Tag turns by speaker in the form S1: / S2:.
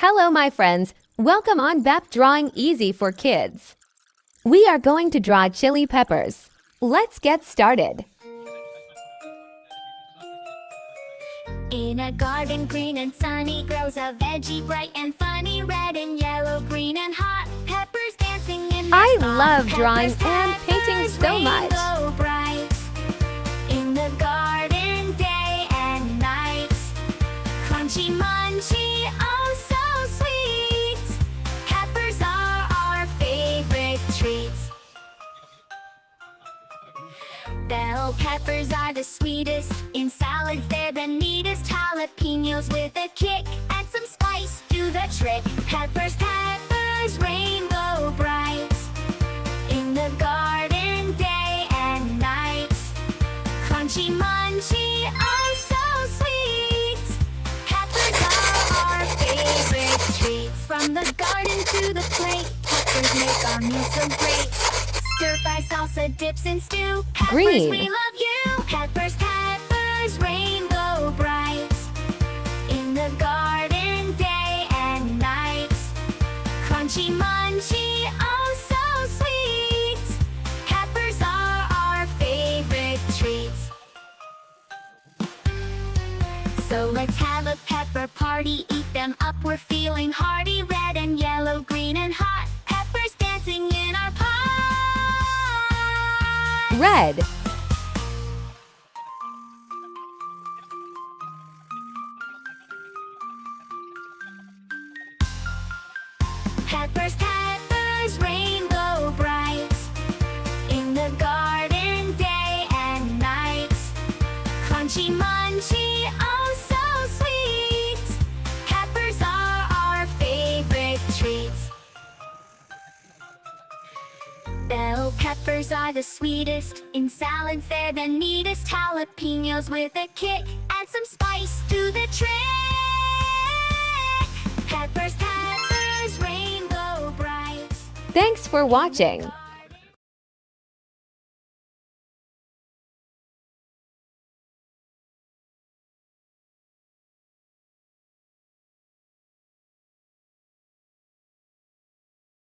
S1: Hello, my friends. Welcome on BEP Drawing Easy for Kids. We are going to draw chili peppers. Let's get started.
S2: In a garden green and sunny grows a veggie bright and funny, red and yellow, green and hot, peppers dancing in the
S1: I
S2: spot.
S1: love drawing
S2: Peppers,
S1: and painting
S2: peppers,
S1: so much.
S2: rainbow bright. In the garden day and night, crunchy munchy, oh so sweet. Peppers are our favorite treats. Bell peppers are the sweetest. In salads they're the neatest. Jalapenos with a kick, add some spice, do the trick. Peppers, peppers, rainbow bright. In the garden day and night, crunchy munchy, oh so sweet. Peppers are our favorite treats. From the garden to the plate, peppers make our meal so great. Stir-fry salsa, dips and stew. Peppers,
S1: Green.
S2: we love you. Peppers, peppers, rainbow bright. In the garden day and night, crunchy munchy, oh so sweet. Peppers are our favorite treats. So let's have a pepper party, eat them up, we're feeling hearty. Red and yellow, green and hot, peppers dancing in our pot.
S1: Red,
S2: Peppers, peppers, rainbow bright. In the garden day and night, crunchy munchy, oh so sweet. Peppers are our favorite treats. Bell peppers are the sweetest. In salads they're the neatest. Jalapenos with a kick, add some spice, do the trick. Peppers, peppers, rainbow bright.
S1: thanks for watching.